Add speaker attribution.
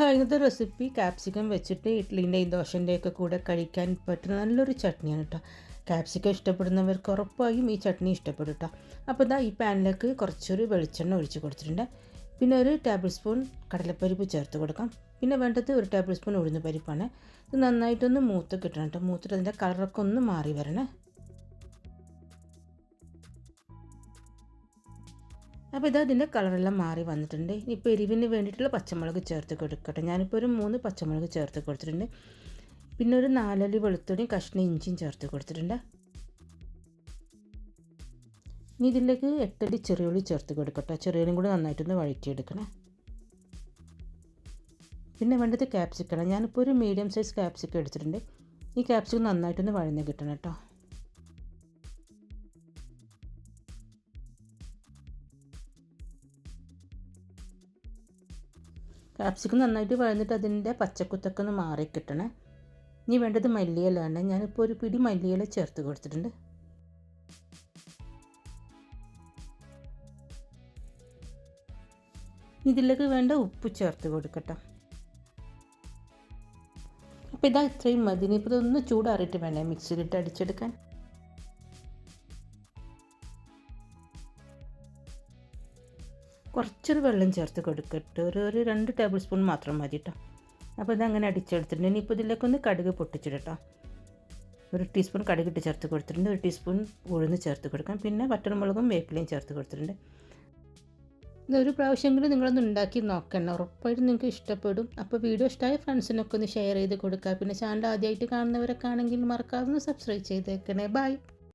Speaker 1: ഇന്നത്തെ recipe capsicum വെച്ചിട്ട് ഇഡ്ഡലിൻ്റെയും ദോശൻ്റെയൊക്കെ കൂടെ കഴിക്കാൻ പറ്റുന്ന നല്ലൊരു ചട്നിയാണ് കേട്ടോ. ക്യാപ്സിക്കം ഇഷ്ടപ്പെടുന്നവർക്ക് ഉറപ്പായും ഈ ചട്നി ഇഷ്ടപ്പെടും കേട്ടോ. അപ്പോൾ ഈ പാനിലേക്ക് കുറച്ചൊരു വെളിച്ചെണ്ണ ഒഴിച്ച് കൊടുത്തിട്ടുണ്ട്. പിന്നെ ഒരു ടേബിൾ സ്പൂൺ കടലപ്പരിപ്പ് ചേർത്ത് കൊടുക്കാം. പിന്നെ വേണ്ടത് ഒരു ടേബിൾ സ്പൂൺ ഉഴുന്ന് പരിപ്പാണ്. ഇത് നന്നായിട്ടൊന്ന് മൂത്ത് കിട്ടണം കേട്ടോ. മൂത്തിട്ട് അതിൻ്റെ കളറൊക്കെ ഒന്ന് മാറി വരണേ. അപ്പോൾ അതിൻ്റെ കളറെല്ലാം മാറി വന്നിട്ടുണ്ട്. ഇപ്പോൾ എരിവിന് വേണ്ടിയിട്ടുള്ള പച്ചമുളക് ചേർത്ത് കൊടുക്കട്ടെ. ഞാനിപ്പോൾ ഒരു 3 പച്ചമുളക് ചേർത്ത് കൊടുത്തിട്ടുണ്ട്. പിന്നെ ഒരു 4 അല്ലി വെളുത്തുള്ളിയും കഷ്ണം ഇഞ്ചിയും ചേർത്ത് കൊടുത്തിട്ടുണ്ട്. ഇനി ഇതിലേക്ക് 8 അല്ലി ചെറിയുള്ളി ചേർത്ത് കൊടുക്കട്ടെ. ചെറിയുള്ളിയും കൂടി നന്നായിട്ടൊന്ന് വഴറ്റിയെടുക്കണേ. പിന്നെ വേണ്ടത് ക്യാപ്സിക്കണം. ഞാനിപ്പോൾ ഒരു മീഡിയം സൈസ് ക്യാപ്സിക്കം എടുത്തിട്ടുണ്ട്. ഈ ക്യാപ്സിക്കം നന്നായിട്ടൊന്ന് വഴഞ്ഞ് കിട്ടണം കേട്ടോ. ക്യാപ്സിക്കം നന്നായിട്ട് വഴന്നിട്ട് അതിൻ്റെ പച്ചക്കുത്തൊക്കെ ഒന്ന് മാറി കിട്ടണേ. ഇനി വേണ്ടത് മല്ലിയിലാണ്. ഞാനിപ്പോൾ ഒരു പിടി മല്ലിയില ചേർത്ത് കൊടുത്തിട്ടുണ്ട്. ഇതിലേക്ക് വേണ്ട ഉപ്പ് ചേർത്ത് കൊടുക്കട്ടെ. അപ്പോൾ ഇത്രയും മതി. ഇനിയിപ്പോൾ ഇതൊന്ന് ചൂടാറിയിട്ട് വേണേ മിക്സിയിലിട്ട് അടിച്ചെടുക്കാൻ. കുറച്ചൊരു വെള്ളം ചേർത്ത് കൊടുക്കട്ടെ. ഒരു 2 ടേബിൾ സ്പൂൺ മാത്രം മതി കേട്ടോ. അപ്പോൾ ഇതങ്ങനെ അടിച്ചെടുത്തിട്ടുണ്ട്. ഇനിയിപ്പോൾ ഇതിലേക്കൊന്ന് കടുക് പൊട്ടിച്ചിട്ടോ. ഒരു ടീസ്പൂൺ കടുകിട്ട് ചേർത്ത് കൊടുത്തിട്ടുണ്ട്. ഒരു ടീസ്പൂൺ ഉഴുന്ന് ചേർത്ത് കൊടുക്കാം. പിന്നെ വറ്റൽമുളകും വേപ്പിലയും ചേർത്ത് കൊടുത്തിട്ടുണ്ട്. ഇതൊരു പ്രാവശ്യമെങ്കിലും നിങ്ങളൊന്ന് ഉണ്ടാക്കി നോക്കണം. ഉറപ്പായിട്ടും നിങ്ങൾക്ക് ഇഷ്ടപ്പെടും. അപ്പോൾ വീഡിയോ ഇഷ്ടമായ ഫ്രണ്ട്സിനൊക്കെ ഒന്ന് ഷെയർ ചെയ്ത് കൊടുക്കുക. പിന്നെ ചാനൽ ആദ്യമായിട്ട് കാണുന്നവരൊക്കെ ആണെങ്കിൽ മറക്കാതെ സബ്സ്ക്രൈബ് ചെയ്തേക്കണേ. ബൈ.